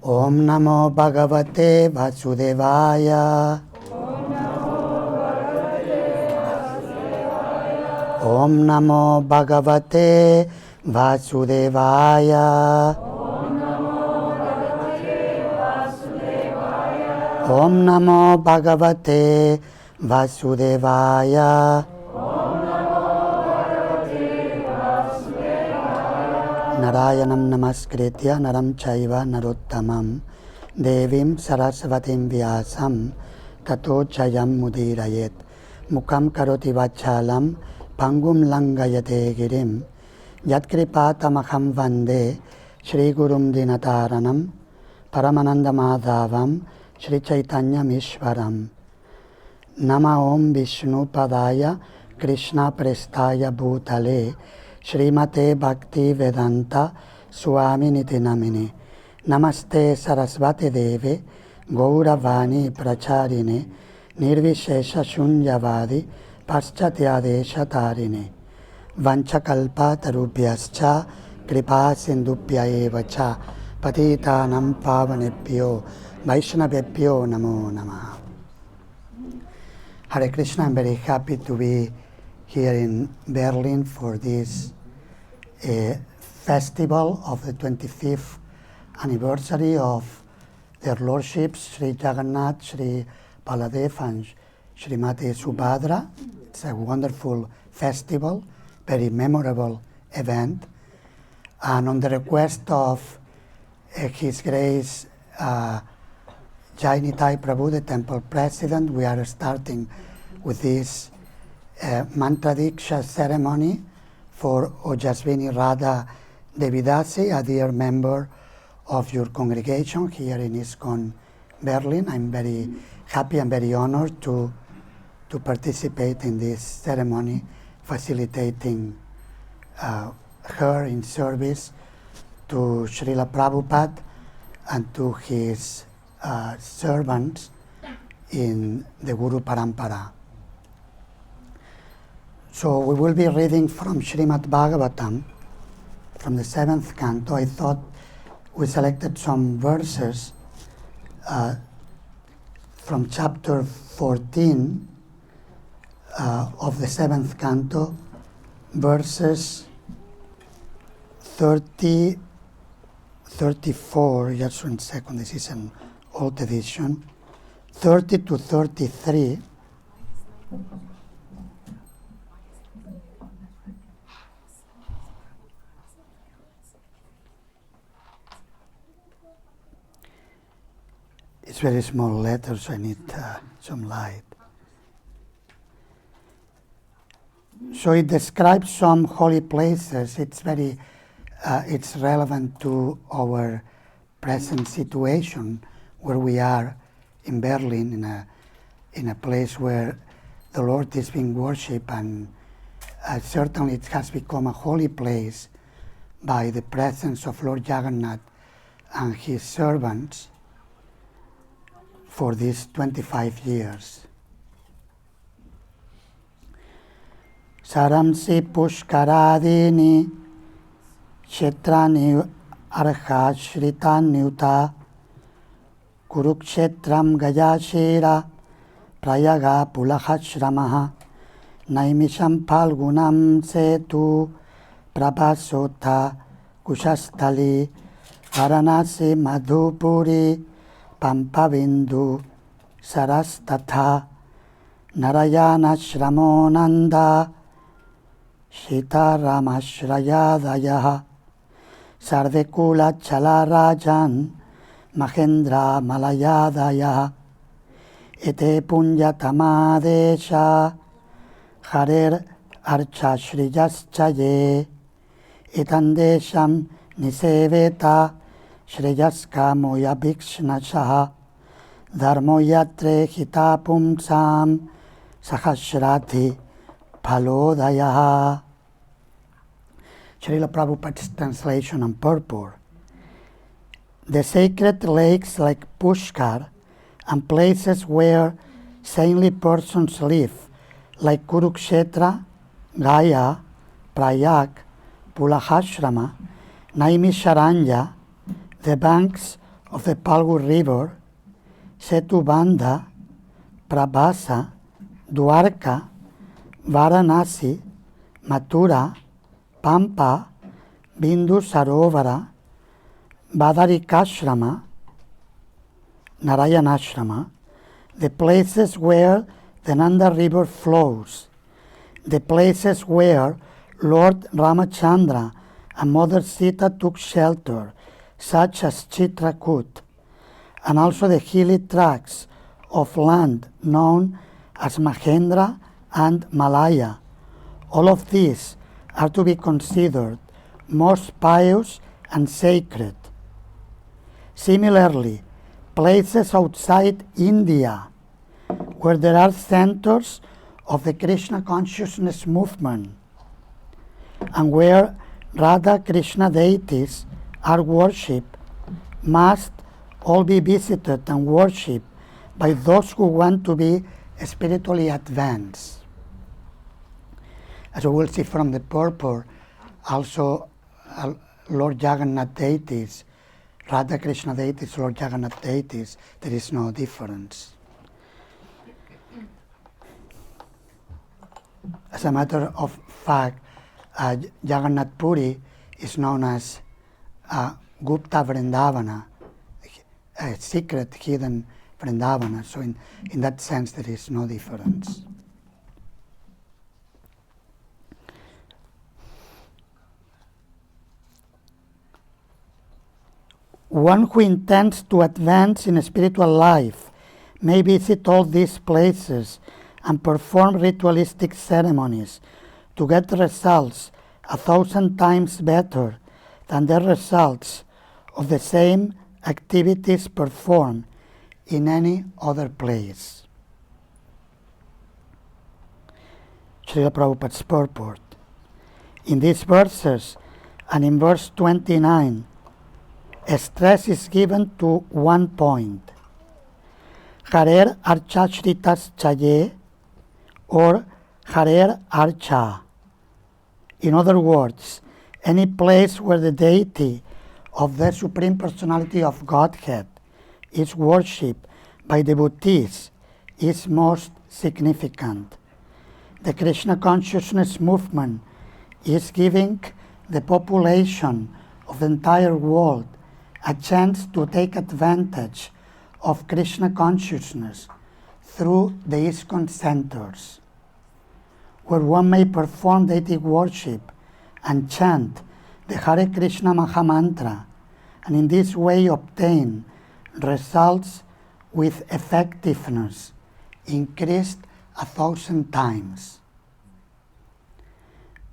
Om Namo Bhagavate Vasudevaya. Om Namo Bhagavate Vasudevaya. Om Namo Bhagavate Vasudevaya. Narayanam Namaskritya Naram Chaiva Narottamam Devim Sarasvatim Vyasam Tato Chayam Mudirayet Mukam Karoti Vachalam Pangum Langayate Girim Yatkripatamaham Vande Shri Gurum Dinataranam Paramananda Madhavam Shri Chaitanya Mishwaram Nama Om Vishnu Padaya Krishna Prestaya Bhutale Srimate Bhakti Vedanta Swami Niti Namini Namaste Sarasvati Deve Gauravani Pracharine Nirvishesha Shunyavadi Paschathyadesha Tarine Vanchakalpa Tarubhyascha Kripa Sindubhya Evacha Patitanam Pavanebhyo Vaishnavebhyo Namo Namaha. Hare Krishna, I'm very happy to be here in Berlin for this festival of the 25th anniversary of their lordships, Sri Jagannath, Sri Baladev and Srimati Subhadra. It's a wonderful festival, very memorable event. And on the request of His Grace Jainitai Prabhu, the temple president, we are starting with this Mantra Diksha ceremony for Ojasvini Radha Devidasi, a dear member of your congregation here in ISKCON Berlin. I'm very happy and very honored to participate in this ceremony, facilitating her in service to Srila Prabhupada and to his servants in the Guru Parampara. So we will be reading from Srimad Bhagavatam, from the 7th canto. I thought we selected some verses from chapter 14 of the 7th canto, verses 30, 34, just 1 second, this is an old edition, 30 to 33. It's very small letters, so I need some light. So it describes some holy places. It's very, it's relevant to our present situation where we are in Berlin, in a place where the Lord is being worshipped, and certainly it has become a holy place by the presence of Lord Jagannath and his servants for these 25 years. Saramsi Pushkaradini Kshetrani Arha Shritanyuta Kurukshetram Gayashira Prayaga Pulahashramaha Naimisham Palgunam Setu Prabhasota Kushastali Varanasi Madhupuri Pampavindu Sarastatha Narayana Shramonanda Shitaramashrayadayaha Sardekula Chalarajan Mahendra Malayadayaha Ete Punyatamadesha Harer Archa Shriyaschaye Etandesham Niseveta Shreyaska Moya Bhikshnashaha Dharmoyatre Hitapumsam Sahasrati Palodayaha. Srila Prabhupada's translation and purport. The sacred lakes like Pushkar and places where saintly persons live, like Kurukshetra, Gaya, Prayag, Pulahashrama, Naimisharanya, the banks of the Palgu River, Setubandha, Prabhasa, Dwarka, Varanasi, Mathura, Pampa, Bindu Sarovara, Badarikashrama, Narayanashrama, the places where the Nanda River flows, the places where Lord Ramachandra and Mother Sita took shelter, such as Chitrakoot, and also the hilly tracts of land known as Mahendra and Malaya. All of these are to be considered most pious and sacred. Similarly, places outside India, where there are centers of the Krishna consciousness movement, and where Radha Krishna deities are worshipped, must all be visited and worshipped by those who want to be spiritually advanced. As we will see from the purport, also Lord Jagannath deities, Radha Krishna deities, Lord Jagannath deities, there is no difference. As a matter of fact, Jagannath Puri is known as Gupta Vrindavana, a secret hidden Vrindavana. So in that sense, there is no difference. One who intends to advance in a spiritual life may visit all these places and perform ritualistic ceremonies to get results 1,000 times better than the results of the same activities performed in any other place. Srila Prabhupada's purport. In these verses and in verse 29, a stress is given to one point. Harer Archachritas Chaye, or Harer Archa. In other words, any place where the deity of the Supreme Personality of Godhead is worshipped by devotees is most significant. The Krishna consciousness movement is giving the population of the entire world a chance to take advantage of Krishna consciousness through the ISKCON centers, where one may perform deity worship and chant the Hare Krishna Mahamantra, and in this way obtain results with effectiveness increased 1,000 times.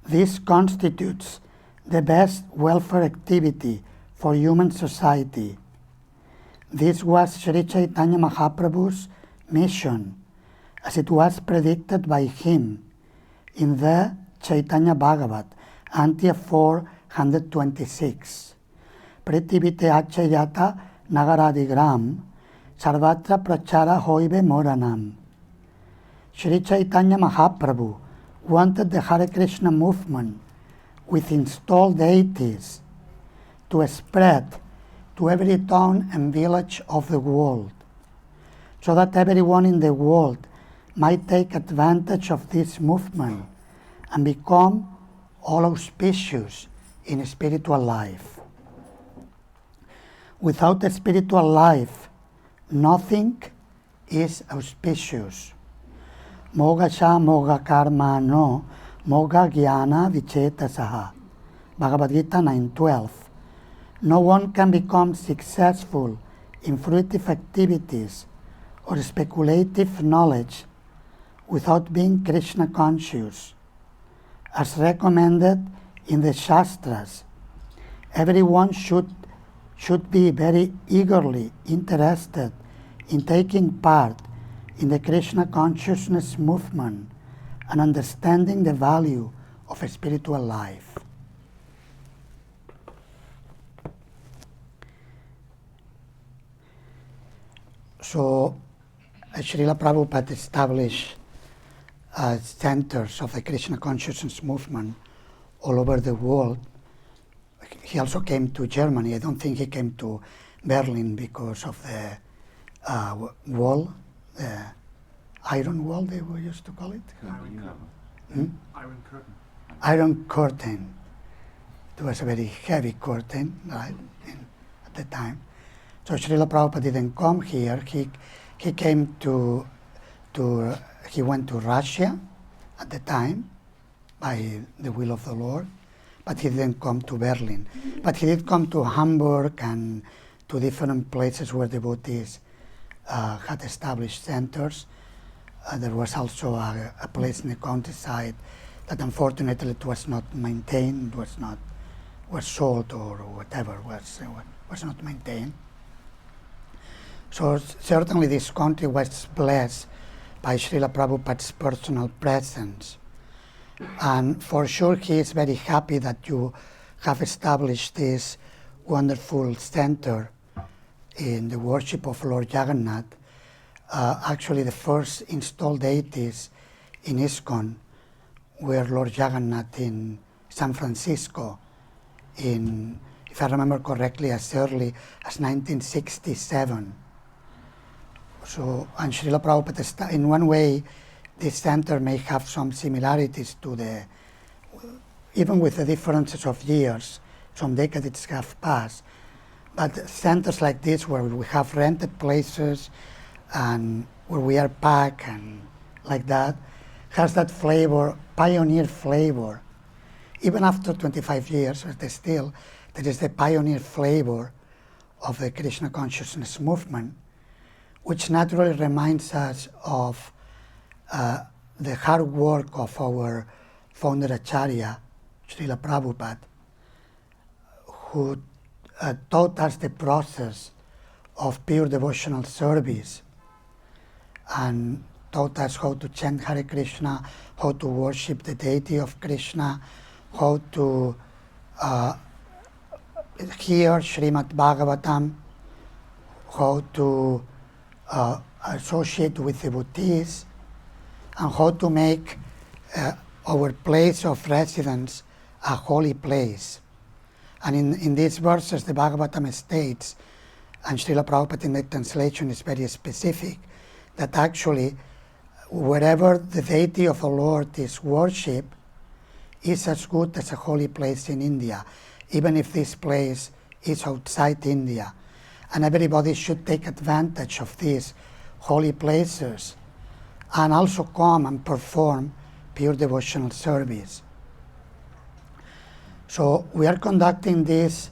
This constitutes the best welfare activity for human society. This was Sri Chaitanya Mahaprabhu's mission, as it was predicted by him in the Chaitanya Bhagavat, Antya 426. Pritibite achayata nagaradigram, sarvatra prachara hoibe moranam. Sri Chaitanya Mahaprabhu wanted the Hare Krishna movement with installed deities to spread to every town and village of the world, so that everyone in the world might take advantage of this movement and become all auspicious in spiritual life. Without a spiritual life, nothing is auspicious. Moga sha moga karma no, moga jnana vichetasaha. Bhagavad Gita 9:12. No one can become successful in fruitive activities or speculative knowledge without being Krishna conscious. As recommended in the Shastras, everyone should be very eagerly interested in taking part in the Krishna consciousness movement and understanding the value of a spiritual life. So, Srila Prabhupada established centers of the Krishna consciousness movement all over the world. He also came to Germany. I don't think he came to Berlin because of the wall, the iron wall they were used to call it. Iron curtain. Iron curtain. It was a very heavy curtain, right, at the time. So Srila Prabhupada didn't come here. He came he went to Russia at the time by the will of the Lord, but he didn't come to Berlin. But he did come to Hamburg and to different places where devotees had established centers. There was also a place in the countryside that unfortunately it was not maintained, was sold or whatever, was not maintained. So certainly this country was blessed by Srila Prabhupada's personal presence. And for sure he is very happy that you have established this wonderful center in the worship of Lord Jagannath. Actually the first installed deities in ISKCON were Lord Jagannath in San Francisco in, if I remember correctly, as early as 1967. So, and Srila Prabhupada, in one way, this center may have some similarities to even with the differences of years, some decades have passed, but centers like this where we have rented places and where we are packed and like that, has that flavor, pioneer flavor. Even after 25 years, there is the pioneer flavor of the Krishna consciousness movement, which naturally reminds us of the hard work of our founder Acharya, Srila Prabhupada, who taught us the process of pure devotional service and taught us how to chant Hare Krishna, how to worship the deity of Krishna, how to hear Srimad Bhagavatam, how to associate with devotees, and how to make our place of residence a holy place. And in these verses, the Bhagavatam states, and Srila Prabhupada in the translation is very specific, that actually wherever the deity of the Lord is worshipped is as good as a holy place in India, even if this place is outside India. And everybody should take advantage of these holy places and also come and perform pure devotional service. So we are conducting this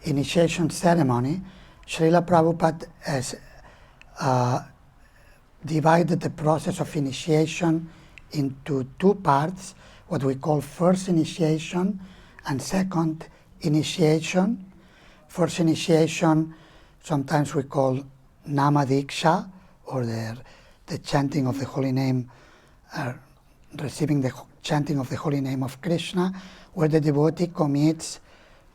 initiation ceremony. Srila Prabhupada has divided the process of initiation into two parts, what we call first initiation and second initiation. First initiation, sometimes we call Namadiksha, or the chanting of the holy name, receiving the chanting of the holy name of Krishna, where the devotee commits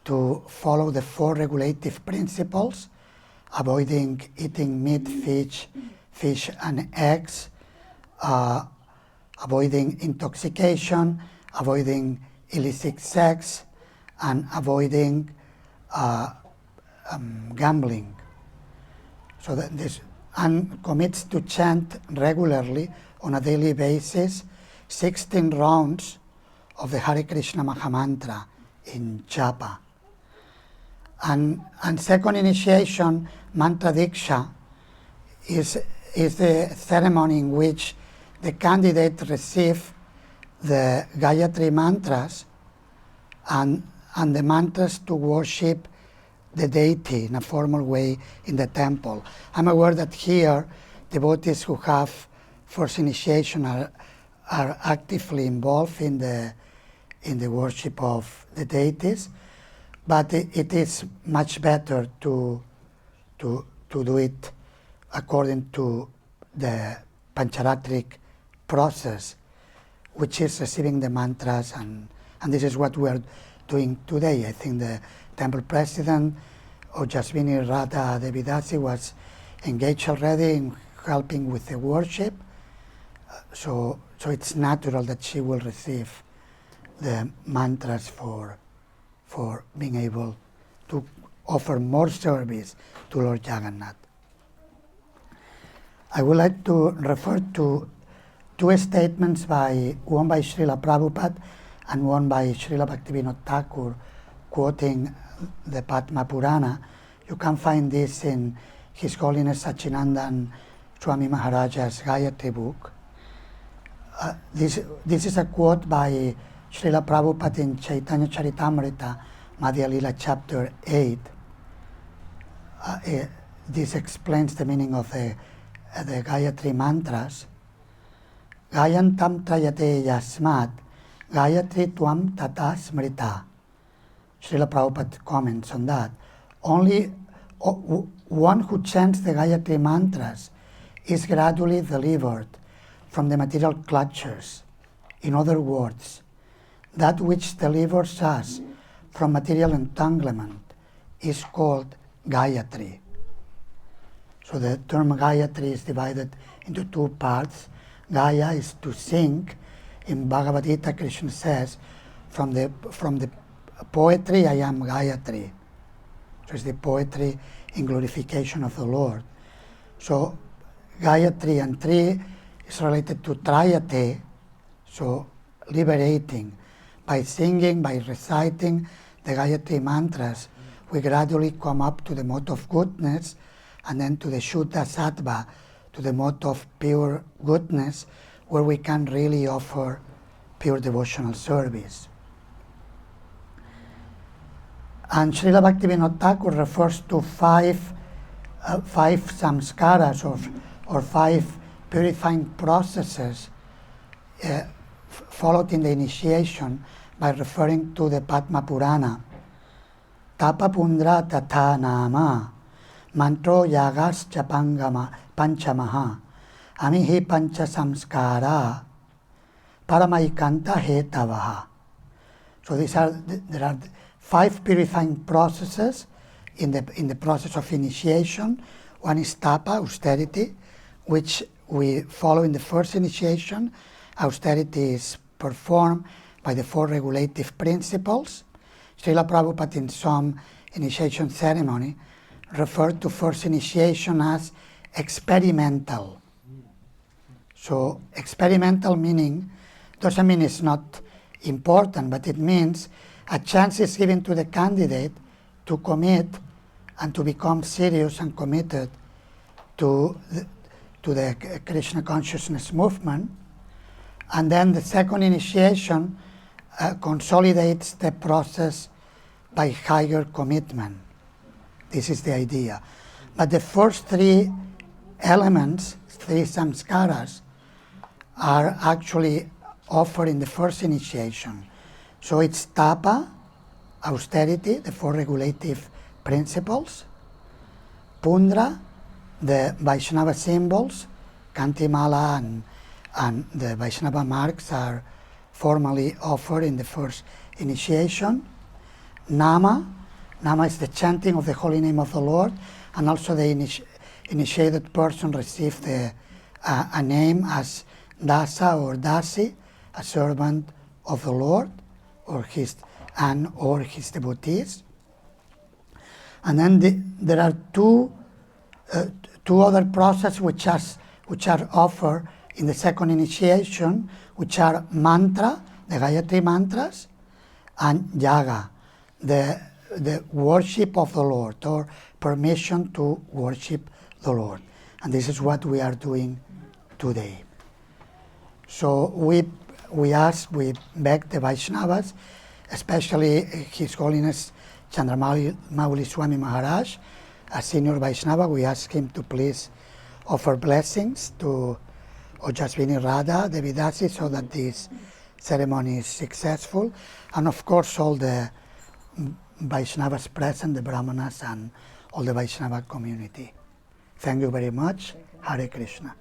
to follow the four regulative principles, avoiding eating meat, fish and eggs, avoiding intoxication, avoiding illicit sex, and avoiding gambling. So that this, and commits to chant regularly on a daily basis 16 rounds of the Hare Krishna Mahamantra in japa. And second initiation, Mantra Diksha, is the ceremony in which the candidate receives the Gayatri mantras and the mantras to worship the deity in a formal way in the temple. I'm aware that here devotees who have first initiation are actively involved in the worship of the deities, but it is much better to do it according to the Pancharatric process, which is receiving the mantras, and this is what we are doing today. I think the temple president, Ojasvini Radha Devidasi, was engaged already in helping with the worship, so it's natural that she will receive the mantras for being able to offer more service to Lord Jagannath. I would like to refer to two statements one by Srila Prabhupada and one by Srila Bhaktivinoda Thakur, quoting the Padma Purana. You can find this in His Holiness Sachinandan Swami Maharaja's Gayatri book. This is a quote by Srila Prabhupada in Chaitanya Charitamrita, Madhya Lila chapter 8. This explains the meaning of the Gayatri mantras. Gayantam trayate yasmat, Gayatri tuam tata smrita. Srila Prabhupada comments on that. Only one who chants the Gayatri mantras is gradually delivered from the material clutches. In other words, that which delivers us from material entanglement is called Gayatri. So the term Gayatri is divided into two parts. Gaya is to sing. In Bhagavad Gita, Krishna says, from the poetry I am Gayatri. So it's the poetry in glorification of the Lord. So Gayatri and Tri is related to Trayate, so liberating. By singing, by reciting the Gayatri mantras, we gradually come up to the mode of goodness, and then to the Shuddha Sattva, to the mode of pure goodness, where we can really offer pure devotional service. And Srila Bhaktivinoda Thakur refers to five samskaras or five purifying processes followed in the initiation by referring to the Padma Purana. Tapa Pundra Tatha Nama Mantro Yagas Chapangama Panchamaha Amihi Pancha Samskara Paramaikanta Hetavaha. So there are five purifying processes in the process of initiation. One is Tapa, austerity, which we follow in the first initiation. Austerity is performed by the four regulative principles. Srila Prabhupada in some initiation ceremony referred to first initiation as experimental. So experimental meaning doesn't mean it's not important, but it means a chance is given to the candidate to commit and to become serious and committed to the Krishna consciousness movement. And then the second initiation consolidates the process by higher commitment. This is the idea. But the first three elements, three samskaras, are actually offered in the first initiation. So it's Tapa, austerity, the four regulative principles. Pundra, the Vaishnava symbols, Kantimala and the Vaishnava marks are formally offered in the first initiation. Nama is the chanting of the holy name of the Lord, and also the initiated person receives a name as Dasa or Dasi, a servant of the Lord, or his devotees. And then there are two other processes which are offered in the second initiation, which are mantra, the Gayatri mantras, and yaga, the worship of the Lord, or permission to worship the Lord. And this is what we are doing today. So we beg the Vaishnavas, especially His Holiness Chandramauli Swami Maharaj, a senior Vaishnava, we ask him to please offer blessings to Ojasvini Radha Devidasi so that this ceremony is successful. And of course all the Vaishnavas present, the Brahmanas and all the Vaishnava community. Thank you very much. Hare Krishna.